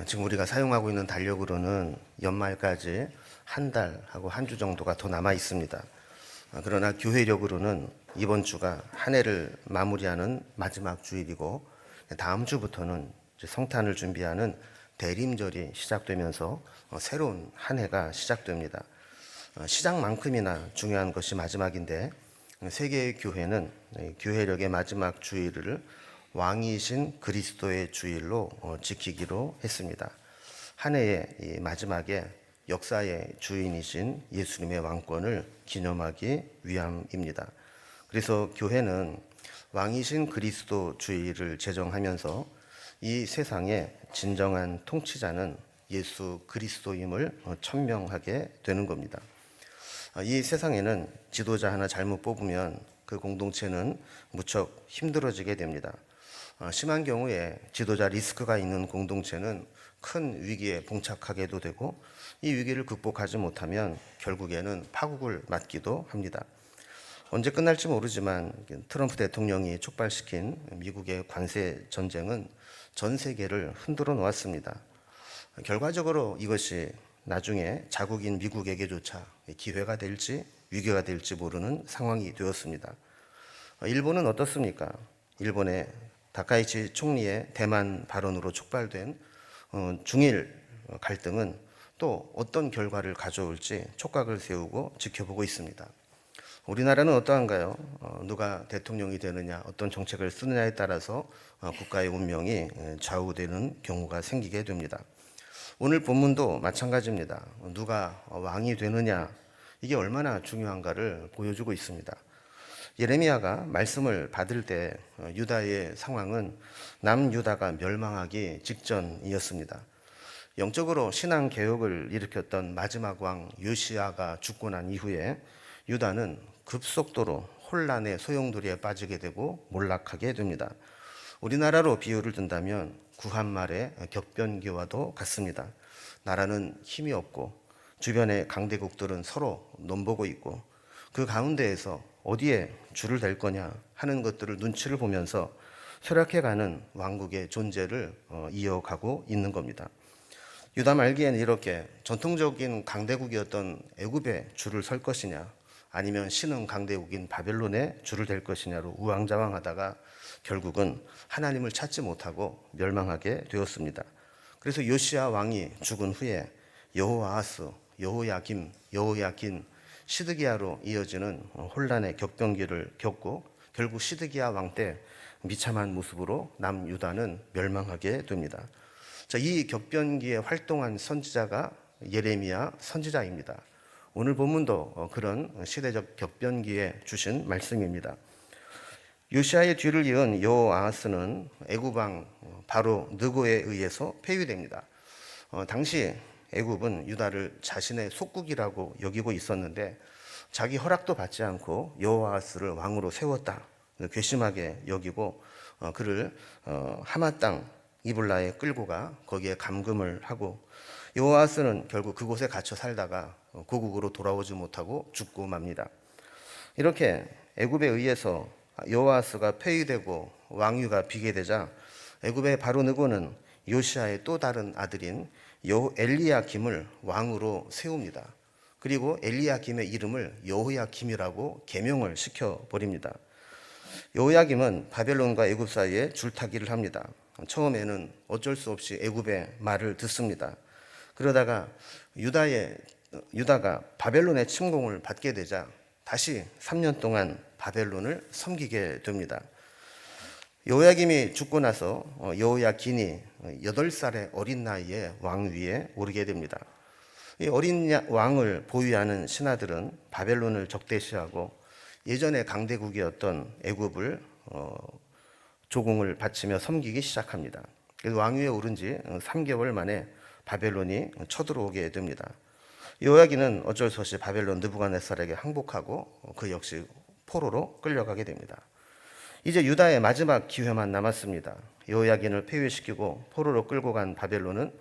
지금 우리가 사용하고 있는 달력으로는 연말까지 한 달하고 한 주 정도가 더 남아 있습니다. 그러나 교회력으로는 이번 주가 한 해를 마무리하는 마지막 주일이고, 다음 주부터는 성탄을 준비하는 대림절이 시작되면서 새로운 한 해가 시작됩니다. 시작만큼이나 중요한 것이 마지막인데, 세계의 교회는 교회력의 마지막 주일을 왕이신 그리스도의 주일로 지키기로 했습니다. 한 해의 마지막에 역사의 주인이신 예수님의 왕권을 기념하기 위함입니다. 그래서 교회는 왕이신 그리스도 주일을 제정하면서 이 세상의 진정한 통치자는 예수 그리스도임을 천명하게 되는 겁니다. 이 세상에는 지도자 하나 잘못 뽑으면 그 공동체는 무척 힘들어지게 됩니다. 심한 경우에 지도자 리스크가 있는 공동체는 큰 위기에 봉착하게도 되고, 이 위기를 극복하지 못하면 결국에는 파국을 맞기도 합니다. 언제 끝날지 모르지만 트럼프 대통령이 촉발시킨 미국의 관세 전쟁은 전 세계를 흔들어 놓았습니다. 결과적으로 이것이 나중에 자국인 미국에게조차 기회가 될지 위기가 될지 모르는 상황이 되었습니다. 일본은 어떻습니까? 일본의 다카이치 총리의 대만 발언으로 촉발된 중일 갈등은 또 어떤 결과를 가져올지 촉각을 세우고 지켜보고 있습니다. 우리나라는 어떠한가요? 누가 대통령이 되느냐, 어떤 정책을 쓰느냐에 따라서 국가의 운명이 좌우되는 경우가 생기게 됩니다. 오늘 본문도 마찬가지입니다. 누가 왕이 되느냐, 이게 얼마나 중요한가를 보여주고 있습니다. 예레미야가 말씀을 받을 때 유다의 상황은 남유다가 멸망하기 직전이었습니다. 영적으로 신앙 개혁을 일으켰던 마지막 왕 요시야가 죽고 난 이후에 유다는 급속도로 혼란의 소용돌이에 빠지게 되고 몰락하게 됩니다. 우리나라로 비유를 든다면 구한말의 격변기와도 같습니다. 나라는 힘이 없고 주변의 강대국들은 서로 넘보고 있고, 그 가운데에서 어디에 줄을 댈 거냐 하는 것들을 눈치를 보면서 쇠락해가는 왕국의 존재를 이어가고 있는 겁니다. 유다 말기에는 이렇게 전통적인 강대국이었던 애굽에 줄을 설 것이냐, 아니면 신흥 강대국인 바벨론에 줄을 댈 것이냐로 우왕좌왕하다가 결국은 하나님을 찾지 못하고 멸망하게 되었습니다. 그래서 요시야 왕이 죽은 후에 여호아하스, 여호야김, 여호야긴, 시드기야로 이어지는 혼란의 격변기를 겪고 결국 시드기야 왕 때 비참한 모습으로 남유다는 멸망하게 됩니다. 자, 이 격변기에 활동한 선지자가 예레미야 선지자입니다. 오늘 본문도 그런 시대적 격변기에 주신 말씀입니다. 요시야의 뒤를 이은 여호아하스는 애굽 왕 바로 느고에 의해서 폐위됩니다. 당시 애굽은 유다를 자신의 속국이라고 여기고 있었는데, 자기 허락도 받지 않고 여호아하스를 왕으로 세웠다 괘씸하게 여기고 그를 하마 땅 이블라에 끌고 가 거기에 감금을 하고, 여호아하스는 결국 그곳에 갇혀 살다가 고국으로 돌아오지 못하고 죽고 맙니다. 이렇게 애굽에 의해서 여호아하스가 폐위되고 왕위가 비게 되자 애굽의 바로 느고는 요시야의 또 다른 아들인 엘리야김을 왕으로 세웁니다. 그리고 엘리야김의 이름을 여호야김이라고 개명을 시켜버립니다. 여호야김은 바벨론과 애굽 사이에 줄타기를 합니다. 처음에는 어쩔 수 없이 애굽의 말을 듣습니다. 그러다가 유다가 바벨론의 침공을 받게 되자 다시 3년 동안 바벨론을 섬기게 됩니다. 여호야김이 죽고 나서 여호야긴이 8살의 어린 나이에 왕위에 오르게 됩니다. 이 어린 왕을 보유하는 신하들은 바벨론을 적대시하고 예전의 강대국이었던 애굽을 조공을 바치며 섬기기 시작합니다. 그래서 왕위에 오른 지 3개월 만에 바벨론이 쳐들어오게 됩니다. 여호야긴은 어쩔 수 없이 바벨론 느부갓네살에게 항복하고 그 역시 포로로 끌려가게 됩니다. 이제 유다의 마지막 기회만 남았습니다. 여호야긴을 폐위시키고 포로로 끌고 간 바벨론은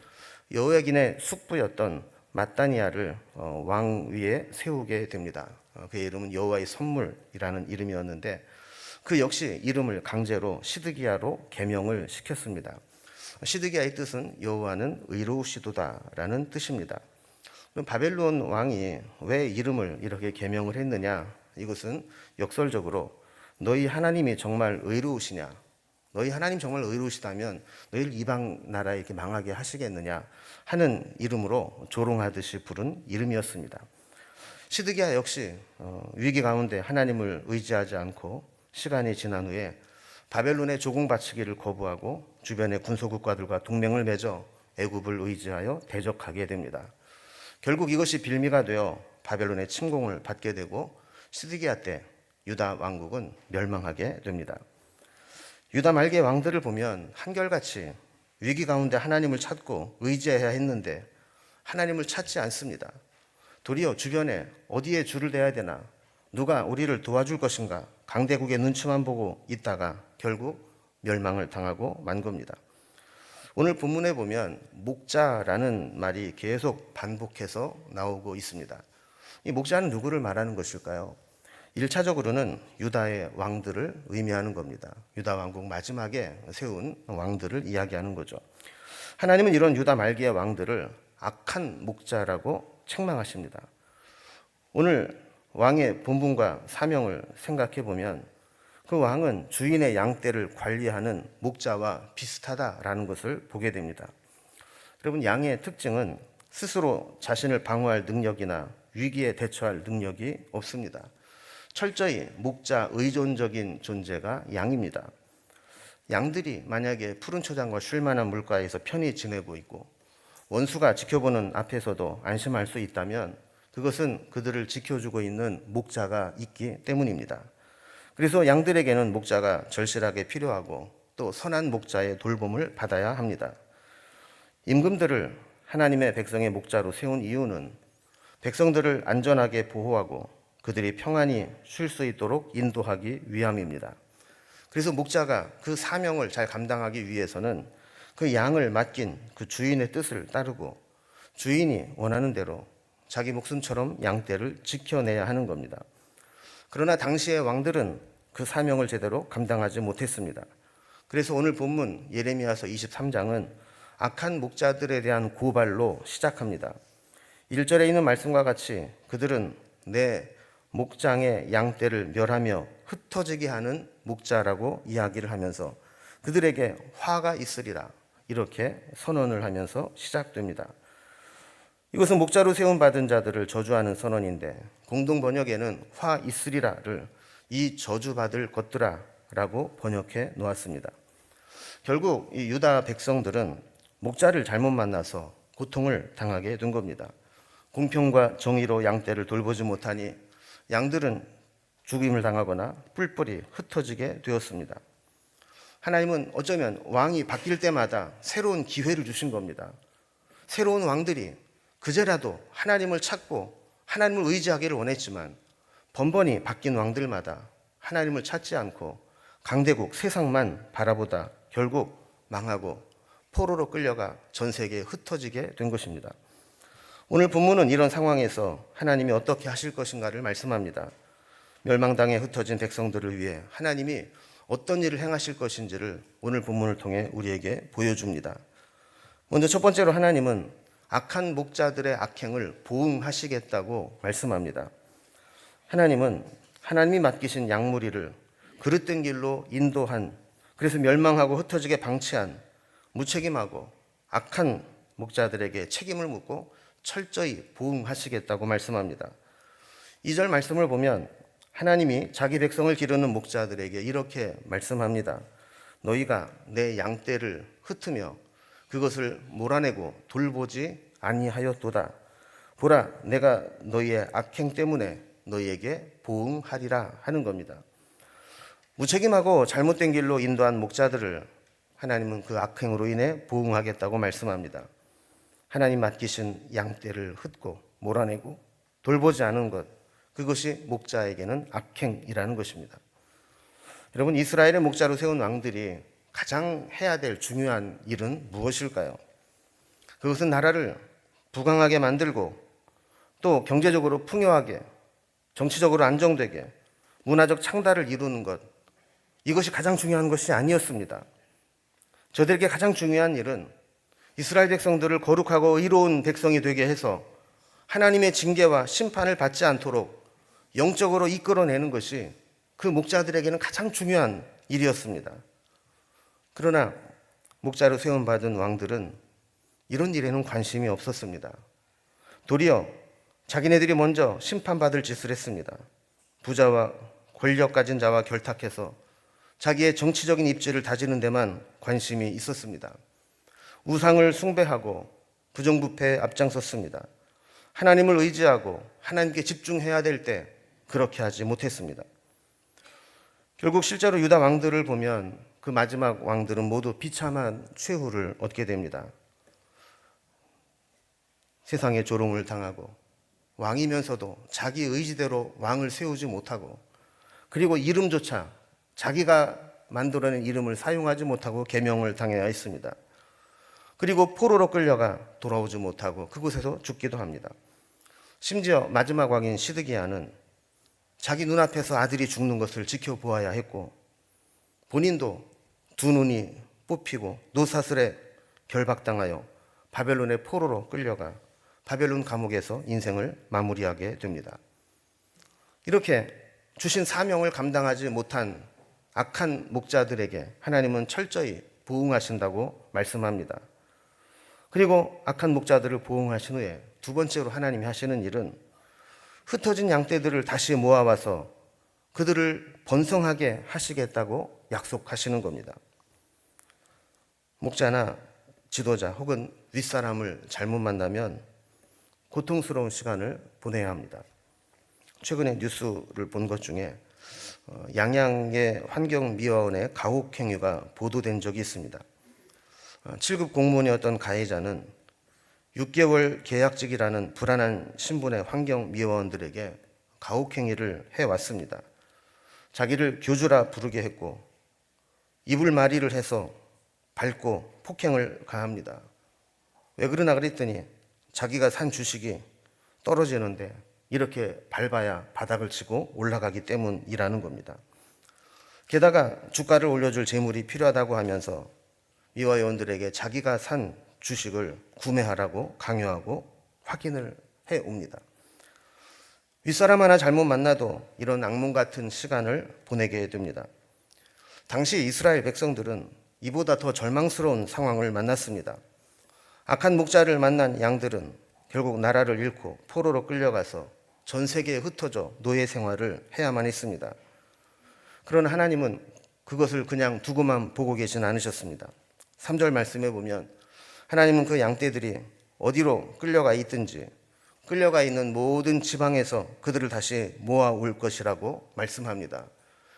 여호야긴의 숙부였던 마따니아를 왕위에 세우게 됩니다. 그의 이름은 여호와의 선물이라는 이름이었는데, 그 역시 이름을 강제로 시드기야로 개명을 시켰습니다. 시드기야의 뜻은 여호와는 의로우시도다라는 뜻입니다. 그럼 바벨론 왕이 왜 이름을 이렇게 계명을 했느냐? 이것은 역설적으로 너희 하나님이 정말 의로우시냐? 너희 하나님 정말 의로우시다면 너희를 이방 나라에 이렇게 망하게 하시겠느냐 하는 이름으로 조롱하듯이 부른 이름이었습니다. 시드기야 역시 위기 가운데 하나님을 의지하지 않고 시간이 지난 후에 바벨론의 조공 바치기를 거부하고 주변의 군소국가들과 동맹을 맺어 애굽을 의지하여 대적하게 됩니다. 결국 이것이 빌미가 되어 바벨론의 침공을 받게 되고 시드기야 때 유다 왕국은 멸망하게 됩니다. 유다 말기의 왕들을 보면 한결같이 위기 가운데 하나님을 찾고 의지해야 했는데 하나님을 찾지 않습니다. 도리어 주변에 어디에 줄을 대야 되나, 누가 우리를 도와줄 것인가, 강대국의 눈치만 보고 있다가 결국 멸망을 당하고 만 겁니다. 오늘 본문에 보면 목자라는 말이 계속 반복해서 나오고 있습니다. 이 목자는 누구를 말하는 것일까요? 1차적으로는 유다의 왕들을 의미하는 겁니다. 유다 왕국 마지막에 세운 왕들을 이야기하는 거죠. 하나님은 이런 유다 말기의 왕들을 악한 목자라고 책망하십니다. 오늘 왕의 본분과 사명을 생각해 보면 그 왕은 주인의 양떼를 관리하는 목자와 비슷하다라는 것을 보게 됩니다. 여러분, 양의 특징은 스스로 자신을 방어할 능력이나 위기에 대처할 능력이 없습니다. 철저히 목자 의존적인 존재가 양입니다. 양들이 만약에 푸른 초장과 쉴만한 물가에서 편히 지내고 있고 원수가 지켜보는 앞에서도 안심할 수 있다면 그것은 그들을 지켜주고 있는 목자가 있기 때문입니다. 그래서 양들에게는 목자가 절실하게 필요하고 또 선한 목자의 돌봄을 받아야 합니다. 임금들을 하나님의 백성의 목자로 세운 이유는 백성들을 안전하게 보호하고 그들이 평안히 쉴 수 있도록 인도하기 위함입니다. 그래서 목자가 그 사명을 잘 감당하기 위해서는 그 양을 맡긴 그 주인의 뜻을 따르고 주인이 원하는 대로 자기 목숨처럼 양떼를 지켜내야 하는 겁니다. 그러나 당시의 왕들은 그 사명을 제대로 감당하지 못했습니다. 그래서 오늘 본문 예레미야서 23장은 악한 목자들에 대한 고발로 시작합니다. 1절에 있는 말씀과 같이 그들은 내 목장의 양떼를 멸하며 흩어지게 하는 목자라고 이야기를 하면서 그들에게 화가 있으리라 이렇게 선언을 하면서 시작됩니다. 이것은 목자로 세움받은 자들을 저주하는 선언인데 공동 번역에는 화 있으리라를 이 저주받을 것들아 라고 번역해 놓았습니다. 결국 이 유다 백성들은 목자를 잘못 만나서 고통을 당하게 된 겁니다. 공평과 정의로 양떼를 돌보지 못하니 양들은 죽임을 당하거나 뿔뿔이 흩어지게 되었습니다. 하나님은 어쩌면 왕이 바뀔 때마다 새로운 기회를 주신 겁니다. 새로운 왕들이 그제라도 하나님을 찾고 하나님을 의지하기를 원했지만 번번이 바뀐 왕들마다 하나님을 찾지 않고 강대국 세상만 바라보다 결국 망하고 포로로 끌려가 전 세계에 흩어지게 된 것입니다. 오늘 본문은 이런 상황에서 하나님이 어떻게 하실 것인가를 말씀합니다. 멸망당에 흩어진 백성들을 위해 하나님이 어떤 일을 행하실 것인지를 오늘 본문을 통해 우리에게 보여줍니다. 먼저 첫 번째로 하나님은 악한 목자들의 악행을 보응하시겠다고 말씀합니다. 하나님은 하나님이 맡기신 양무리를 그릇된 길로 인도한, 그래서 멸망하고 흩어지게 방치한 무책임하고 악한 목자들에게 책임을 묻고 철저히 보응하시겠다고 말씀합니다. 2절 말씀을 보면 하나님이 자기 백성을 기르는 목자들에게 이렇게 말씀합니다. 너희가 내 양떼를 흩으며 그것을 몰아내고 돌보지 아니하였도다. 보라, 내가 너희의 악행 때문에 너희에게 보응하리라 하는 겁니다. 무책임하고 잘못된 길로 인도한 목자들을 하나님은 그 악행으로 인해 보응하겠다고 말씀합니다. 하나님 맡기신 양떼를 흩고 몰아내고 돌보지 않은 것, 그것이 목자에게는 악행이라는 것입니다. 여러분, 이스라엘의 목자로 세운 왕들이 가장 해야 될 중요한 일은 무엇일까요? 그것은 나라를 부강하게 만들고 또 경제적으로 풍요하게, 정치적으로 안정되게, 문화적 창달을 이루는 것, 이것이 가장 중요한 것이 아니었습니다. 저들에게 가장 중요한 일은 이스라엘 백성들을 거룩하고 의로운 백성이 되게 해서 하나님의 징계와 심판을 받지 않도록 영적으로 이끌어내는 것이 그 목자들에게는 가장 중요한 일이었습니다. 그러나 목자로 세움받은 왕들은 이런 일에는 관심이 없었습니다. 도리어 자기네들이 먼저 심판받을 짓을 했습니다. 부자와 권력 가진 자와 결탁해서 자기의 정치적인 입지를 다지는 데만 관심이 있었습니다. 우상을 숭배하고 부정부패에 앞장섰습니다. 하나님을 의지하고 하나님께 집중해야 될 때 그렇게 하지 못했습니다. 결국 실제로 유다 왕들을 보면 그 마지막 왕들은 모두 비참한 최후를 얻게 됩니다. 세상의 조롱을 당하고 왕이면서도 자기 의지대로 왕을 세우지 못하고, 그리고 이름조차 자기가 만들어낸 이름을 사용하지 못하고 계명을 당해야 했습니다. 그리고 포로로 끌려가 돌아오지 못하고 그곳에서 죽기도 합니다. 심지어 마지막 왕인 시드기야는 자기 눈앞에서 아들이 죽는 것을 지켜보아야 했고, 본인도 두 눈이 뽑히고 노사슬에 결박당하여 바벨론의 포로로 끌려가 바벨론 감옥에서 인생을 마무리하게 됩니다. 이렇게 주신 사명을 감당하지 못한 악한 목자들에게 하나님은 철저히 보응하신다고 말씀합니다. 그리고 악한 목자들을 보응하신 후에 두 번째로 하나님이 하시는 일은 흩어진 양떼들을 다시 모아와서 그들을 번성하게 하시겠다고 약속하시는 겁니다. 목자나 지도자 혹은 윗사람을 잘못 만나면 고통스러운 시간을 보내야 합니다. 최근에 뉴스를 본 것 중에 양양의 환경미화원의 가혹행위가 보도된 적이 있습니다. 7급 공무원이었던 가해자는 6개월 계약직이라는 불안한 신분의 환경미화원들에게 가혹행위를 해왔습니다. 자기를 교주라 부르게 했고 이불마리를 해서 밟고 폭행을 가합니다. 왜 그러나 그랬더니 자기가 산 주식이 떨어지는데 이렇게 밟아야 바닥을 치고 올라가기 때문이라는 겁니다. 게다가 주가를 올려줄 재물이 필요하다고 하면서 미화원들에게 자기가 산 주식을 구매하라고 강요하고 확인을 해옵니다. 윗사람 하나 잘못 만나도 이런 악몽 같은 시간을 보내게 됩니다. 당시 이스라엘 백성들은 이보다 더 절망스러운 상황을 만났습니다. 악한 목자를 만난 양들은 결국 나라를 잃고 포로로 끌려가서 전 세계에 흩어져 노예 생활을 해야만 했습니다. 그러나 하나님은 그것을 그냥 두고만 보고 계신 않으셨습니다. 3절 말씀에 보면 하나님은 그 양떼들이 어디로 끌려가 있든지 끌려가 있는 모든 지방에서 그들을 다시 모아올 것이라고 말씀합니다.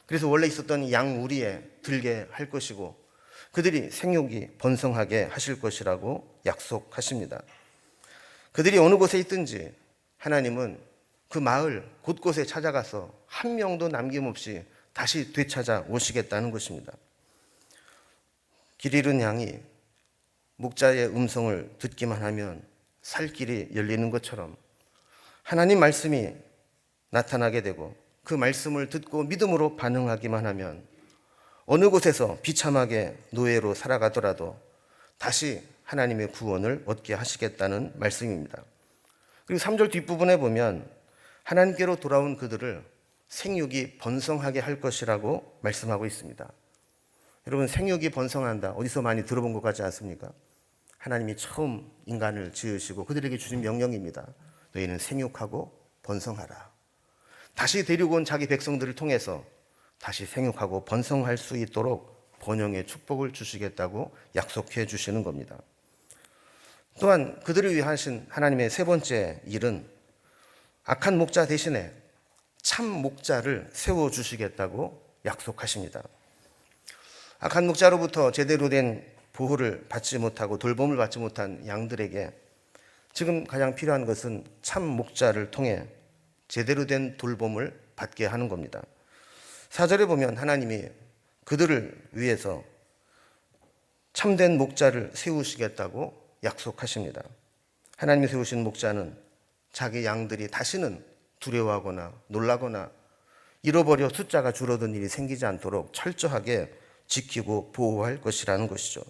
그래서 원래 있었던 양 우리에 들게 할 것이고 그들이 생육이 번성하게 하실 것이라고 약속하십니다. 그들이 어느 곳에 있든지 하나님은 그 마을 곳곳에 찾아가서 한 명도 남김없이 다시 되찾아 오시겠다는 것입니다. 길 잃은 양이 목자의 음성을 듣기만 하면 살 길이 열리는 것처럼 하나님 말씀이 나타나게 되고 그 말씀을 듣고 믿음으로 반응하기만 하면 어느 곳에서 비참하게 노예로 살아가더라도 다시 하나님의 구원을 얻게 하시겠다는 말씀입니다. 그리고 3절 뒷부분에 보면 하나님께로 돌아온 그들을 생육이 번성하게 할 것이라고 말씀하고 있습니다. 여러분, 생육이 번성한다, 어디서 많이 들어본 것 같지 않습니까? 하나님이 처음 인간을 지으시고 그들에게 주신 명령입니다. 너희는 생육하고 번성하라. 다시 데리고 온 자기 백성들을 통해서 다시 생육하고 번성할 수 있도록 번영의 축복을 주시겠다고 약속해 주시는 겁니다. 또한 그들을 위해 하신 하나님의 세 번째 일은 악한 목자 대신에 참 목자를 세워주시겠다고 약속하십니다. 악한 목자로부터 제대로 된 보호를 받지 못하고 돌봄을 받지 못한 양들에게 지금 가장 필요한 것은 참 목자를 통해 제대로 된 돌봄을 받게 하는 겁니다. 4절에 보면 하나님이 그들을 위해서 참된 목자를 세우시겠다고 약속하십니다. 하나님이 세우신 목자는 자기 양들이 다시는 두려워하거나 놀라거나 잃어버려 숫자가 줄어든 일이 생기지 않도록 철저하게 지키고 보호할 것이라는 것이죠.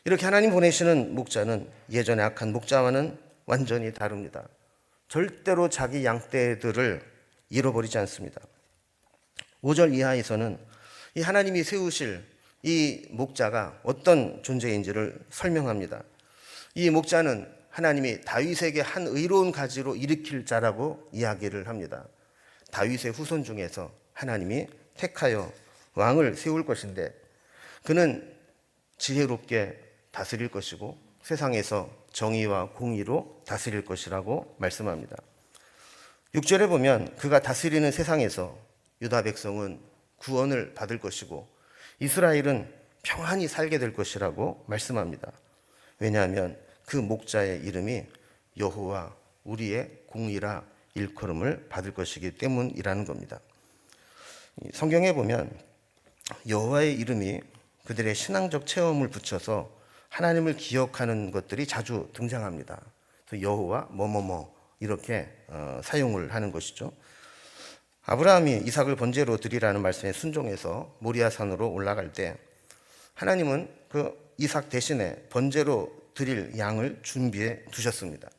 이렇게 하나님 보내시는 목자는 예전의 악한 목자와는 완전히 다릅니다. 절대로 자기 양떼들을 잃어버리지 않습니다. 5절 이하에서는 이 하나님이 세우실 이 목자가 어떤 존재인지를 설명합니다. 이 목자는 하나님이 다윗에게 한 의로운 가지로 일으킬 자라고 이야기를 합니다. 다윗의 후손 중에서 하나님이 택하여 왕을 세울 것인데 그는 지혜롭게 다스릴 것이고 세상에서 정의와 공의로 다스릴 것이라고 말씀합니다. 6절에 보면 그가 다스리는 세상에서 유다 백성은 구원을 받을 것이고 이스라엘은 평안히 살게 될 것이라고 말씀합니다. 왜냐하면 그 목자의 이름이 여호와 우리의 공의라 일컬음을 받을 것이기 때문이라는 겁니다. 성경에 보면 여호와의 이름이 그들의 신앙적 체험을 붙여서 하나님을 기억하는 것들이 자주 등장합니다. 여호와 뭐뭐뭐 이렇게 사용을 하는 것이죠. 아브라함이 이삭을 번제로 드리라는 말씀에 순종해서 모리아산으로 올라갈 때 하나님은 그 이삭 대신에 번제로 드릴 양을 준비해 두셨습니다.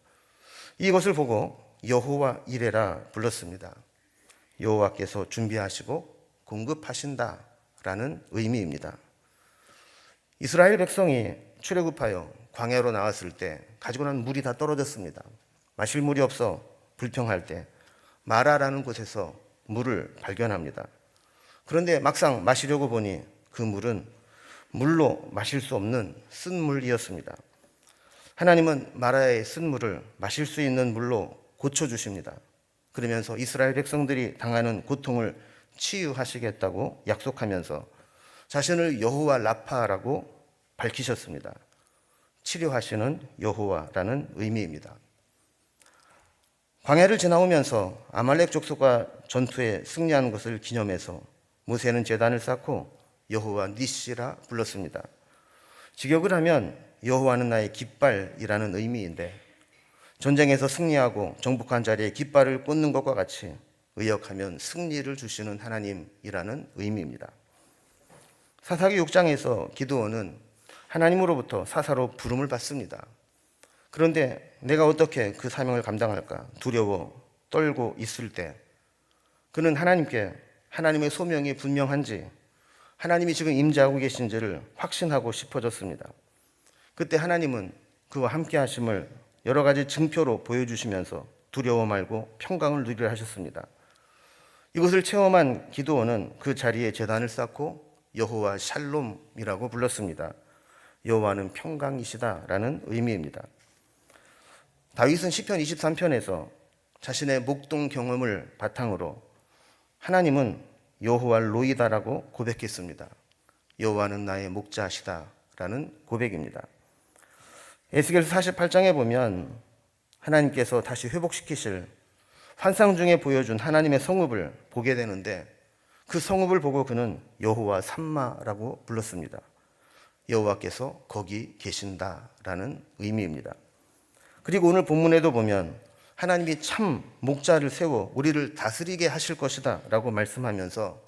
이것을 보고 여호와 이레라 불렀습니다. 여호와께서 준비하시고 공급하신다라는 의미입니다. 이스라엘 백성이 출애굽하여 광야로 나왔을 때 가지고 난 물이 다 떨어졌습니다. 마실 물이 없어 불평할 때 마라라는 곳에서 물을 발견합니다. 그런데 막상 마시려고 보니 그 물은 물로 마실 수 없는 쓴 물이었습니다. 하나님은 마라의 쓴 물을 마실 수 있는 물로 고쳐주십니다. 그러면서 이스라엘 백성들이 당하는 고통을 치유하시겠다고 약속하면서 자신을 여호와 라파라고 밝히셨습니다. 치료하시는 여호와라는 의미입니다. 광야를 지나오면서 아말렉 족속과 전투에 승리한 것을 기념해서 모세는 제단을 쌓고 여호와 니시라 불렀습니다. 직역을 하면 여호와는 나의 깃발이라는 의미인데 전쟁에서 승리하고 정복한 자리에 깃발을 꽂는 것과 같이 의역하면 승리를 주시는 하나님이라는 의미입니다. 사사기 6장에서 기드온은 하나님으로부터 사사로 부름을 받습니다. 그런데 내가 어떻게 그 사명을 감당할까 두려워 떨고 있을 때 그는 하나님께 하나님의 소명이 분명한지 하나님이 지금 임재하고 계신지를 확신하고 싶어졌습니다. 그때 하나님은 그와 함께 하심을 여러 가지 증표로 보여주시면서 두려워 말고 평강을 누리려 하셨습니다. 이것을 체험한 기드온은 그 자리에 제단을 쌓고 여호와 샬롬이라고 불렀습니다. 여호와는 평강이시다라는 의미입니다. 다윗은 시편 23편에서 자신의 목동 경험을 바탕으로 하나님은 여호와 로이다라고 고백했습니다. 여호와는 나의 목자시다라는 고백입니다. 에스겔서 48장에 보면 하나님께서 다시 회복시키실 환상 중에 보여준 하나님의 성읍을 보게 되는데 그 성읍을 보고 그는 여호와 삼마라고 불렀습니다. 여호와께서 거기 계신다라는 의미입니다. 그리고 오늘 본문에도 보면 하나님이 참 목자를 세워 우리를 다스리게 하실 것이다 라고 말씀하면서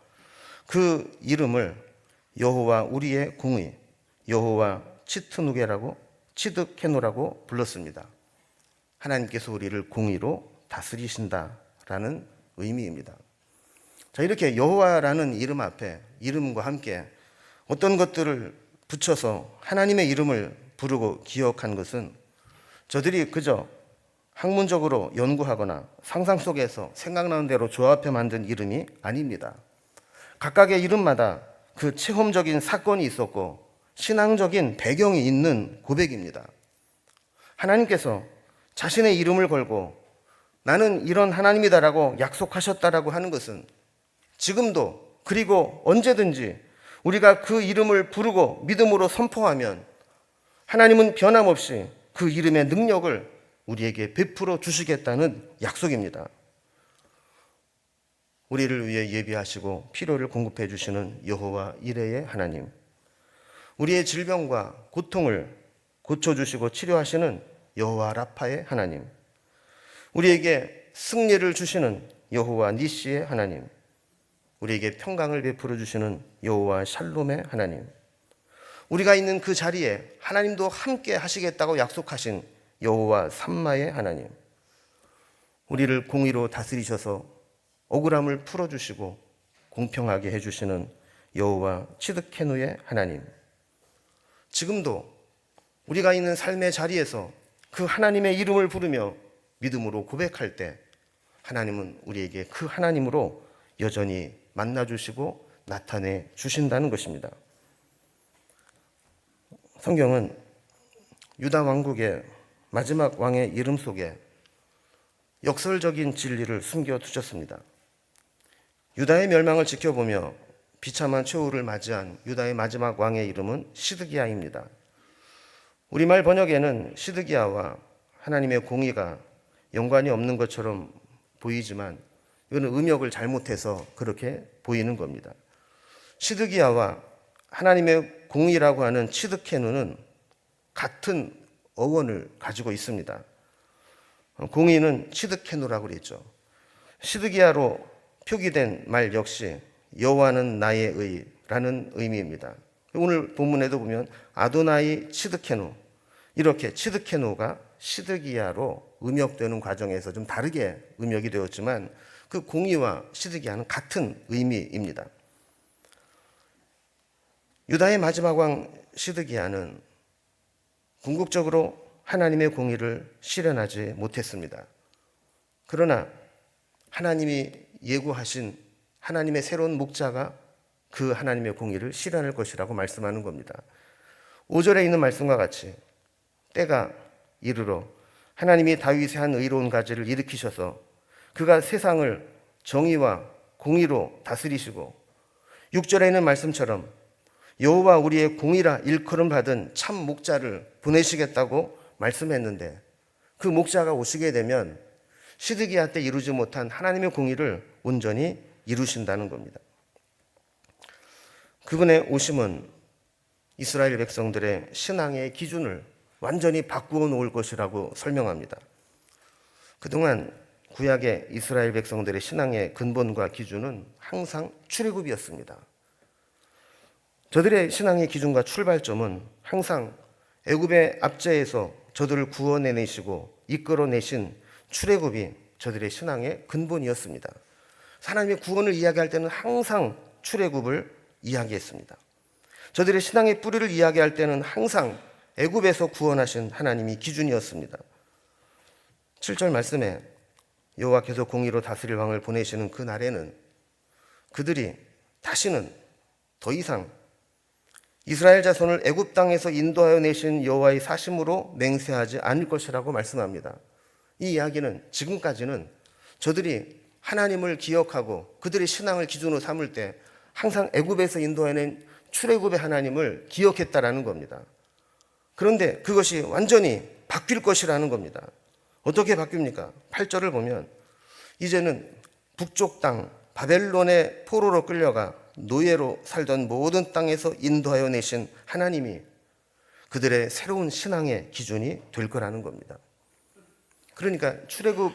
그 이름을 여호와 우리의 공의, 여호와 치드케노라고 불렀습니다. 하나님께서 우리를 공의로 다스리신다라는 의미입니다. 자, 이렇게 여호와라는 이름 앞에 이름과 함께 어떤 것들을 붙여서 하나님의 이름을 부르고 기억한 것은 저들이 그저 학문적으로 연구하거나 상상 속에서 생각나는 대로 조합해 만든 이름이 아닙니다. 각각의 이름마다 그 체험적인 사건이 있었고 신앙적인 배경이 있는 고백입니다. 하나님께서 자신의 이름을 걸고 나는 이런 하나님이다라고 약속하셨다라고 하는 것은 지금도 그리고 언제든지 우리가 그 이름을 부르고 믿음으로 선포하면 하나님은 변함없이 그 이름의 능력을 우리에게 베풀어 주시겠다는 약속입니다. 우리를 위해 예비하시고 필요를 공급해 주시는 여호와 이레의 하나님, 우리의 질병과 고통을 고쳐주시고 치료하시는 여호와 라파의 하나님, 우리에게 승리를 주시는 여호와 니시의 하나님, 우리에게 평강을 베풀어 주시는 여호와 샬롬의 하나님, 우리가 있는 그 자리에 하나님도 함께 하시겠다고 약속하신 여호와 삼마의 하나님, 우리를 공의로 다스리셔서 억울함을 풀어주시고 공평하게 해주시는 여호와 츠드케누의 하나님, 지금도 우리가 있는 삶의 자리에서 그 하나님의 이름을 부르며 믿음으로 고백할 때 하나님은 우리에게 그 하나님으로 여전히 만나주시고 나타내 주신다는 것입니다. 성경은 유다 왕국의 마지막 왕의 이름 속에 역설적인 진리를 숨겨두셨습니다. 유다의 멸망을 지켜보며 비참한 최후를 맞이한 유다의 마지막 왕의 이름은 시드기야입니다. 우리말 번역에는 시드기야와 하나님의 공의가 연관이 없는 것처럼 보이지만 이거는 음역을 잘못해서 그렇게 보이는 겁니다. 시드기야와 하나님의 공의라고 하는 츠드케누는 같은 어원을 가지고 있습니다. 공의는 츠드케누라고 그랬죠. 시드기야로 표기된 말 역시 여호와는 나의 의라는 의미입니다. 오늘 본문에도 보면 아도나이 츠드케누, 이렇게 츠드케누가 시드기야로 음역되는 과정에서 좀 다르게 음역이 되었지만 그 공의와 시드기야는 같은 의미입니다. 유다의 마지막 왕 시드기야는 궁극적으로 하나님의 공의를 실현하지 못했습니다. 그러나 하나님이 예고하신 하나님의 새로운 목자가 그 하나님의 공의를 실현할 것이라고 말씀하는 겁니다. 5절에 있는 말씀과 같이 때가 이르러 하나님이 다윗의 한 의로운 가지를 일으키셔서 그가 세상을 정의와 공의로 다스리시고, 6절에 있는 말씀처럼 여호와 우리의 공의라 일컬음 받은 참 목자를 보내시겠다고 말씀했는데 그 목자가 오시게 되면 시드기야 때 이루지 못한 하나님의 공의를 온전히 이루신다는 겁니다. 그분의 오심은 이스라엘 백성들의 신앙의 기준을 완전히 바꾸어 놓을 것이라고 설명합니다. 그동안 구약의 이스라엘 백성들의 신앙의 근본과 기준은 항상 출애굽이었습니다. 저들의 신앙의 기준과 출발점은 항상 애굽의 압제에서 저들을 구원해내시고 이끌어내신 출애굽이 저들의 신앙의 근본이었습니다. 하나님의 구원을 이야기할 때는 항상 출애굽을 이야기했습니다. 저들의 신앙의 뿌리를 이야기할 때는 항상 애굽에서 구원하신 하나님이 기준이었습니다. 7절 말씀에 여호와께서 공의로 다스릴 왕을 보내시는 그 날에는 그들이 다시는 더 이상 이스라엘 자손을 애굽 땅에서 인도하여 내신 여호와의 사심으로 맹세하지 않을 것이라고 말씀합니다. 이 이야기는 지금까지는 저들이 하나님을 기억하고 그들의 신앙을 기준으로 삼을 때 항상 애굽에서 인도해낸 출애굽의 하나님을 기억했다라는 겁니다. 그런데 그것이 완전히 바뀔 것이라는 겁니다. 어떻게 바뀝니까? 8절을 보면 이제는 북쪽 땅 바벨론의 포로로 끌려가 노예로 살던 모든 땅에서 인도하여 내신 하나님이 그들의 새로운 신앙의 기준이 될 거라는 겁니다. 그러니까 출애굽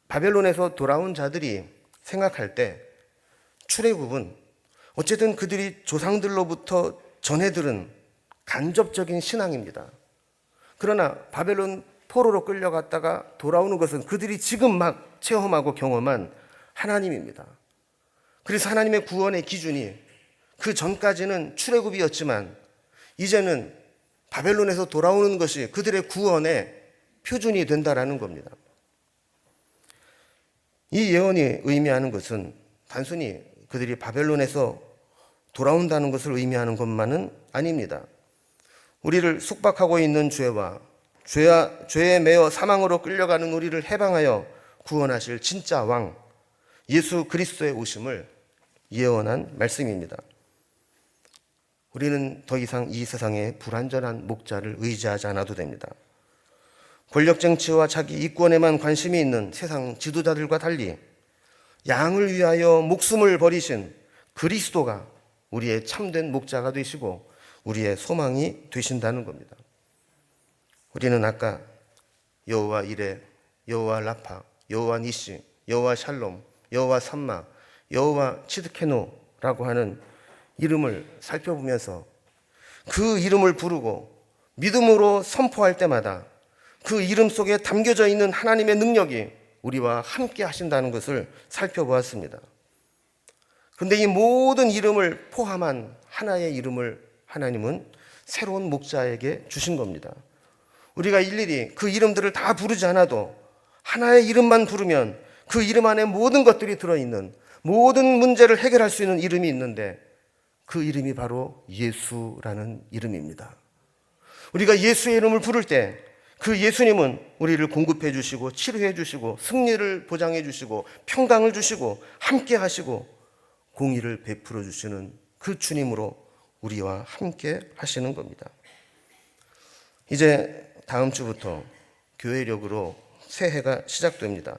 바벨론에서 돌아온 자들이 생각할 때 출애굽은 어쨌든 그들이 조상들로부터 전해 들은 간접적인 신앙입니다. 그러나 바벨론 포로로 끌려갔다가 돌아오는 것은 그들이 지금 막 체험하고 경험한 하나님입니다. 그래서 하나님의 구원의 기준이 그 전까지는 출애굽이었지만 이제는 바벨론에서 돌아오는 것이 그들의 구원의 표준이 된다라는 겁니다. 이 예언이 의미하는 것은 단순히 그들이 바벨론에서 돌아온다는 것을 의미하는 것만은 아닙니다. 우리를 숙박하고 있는 죄에 매여 사망으로 끌려가는 우리를 해방하여 구원하실 진짜 왕 예수 그리스도의 오심을 예언한 말씀입니다. 우리는 더 이상 이 세상의 불완전한 목자를 의지하지 않아도 됩니다. 권력 정치와 자기 이권에만 관심이 있는 세상 지도자들과 달리 양을 위하여 목숨을 버리신 그리스도가 우리의 참된 목자가 되시고 우리의 소망이 되신다는 겁니다. 우리는 아까 여호와 이레, 여호와 라파, 여호와 니시, 여호와 샬롬, 여호와 삼마, 여호와 츠드케노라고 하는 이름을 살펴보면서 그 이름을 부르고 믿음으로 선포할 때마다 그 이름 속에 담겨져 있는 하나님의 능력이 우리와 함께 하신다는 것을 살펴보았습니다. 그런데 이 모든 이름을 포함한 하나의 이름을 하나님은 새로운 목자에게 주신 겁니다. 우리가 일일이 그 이름들을 다 부르지 않아도 하나의 이름만 부르면 그 이름 안에 모든 것들이 들어있는, 모든 문제를 해결할 수 있는 이름이 있는데, 그 이름이 바로 예수라는 이름입니다. 우리가 예수의 이름을 부를 때 그 예수님은 우리를 공급해 주시고 치료해 주시고 승리를 보장해 주시고 평강을 주시고 함께 하시고 공의를 베풀어 주시는 그 주님으로 우리와 함께 하시는 겁니다. 이제 다음 주부터 교회력으로 새해가 시작됩니다.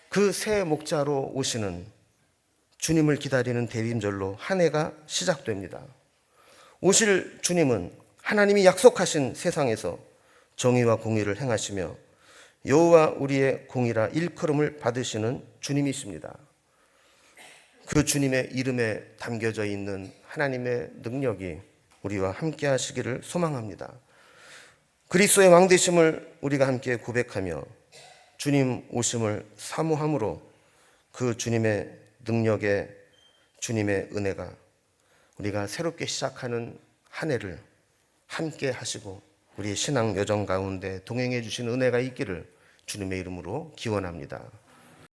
그 새 목자로 오시는 주님을 기다리는 대림절로 한 해가 시작됩니다. 오실 주님은 하나님이 약속하신 세상에서 정의와 공의를 행하시며 여호와 우리의 공의라 일컬음을 받으시는 주님이십니다. 그 주님의 이름에 담겨져 있는 하나님의 능력이 우리와 함께 하시기를 소망합니다. 그리스도의 왕되심을 우리가 함께 고백하며 주님 오심을 사모함으로 그 주님의 능력에 주님의 은혜가 우리가 새롭게 시작하는 한 해를 함께 하시고 우리의 신앙 여정 가운데 동행해 주신 은혜가 있기를 주님의 이름으로 기원합니다.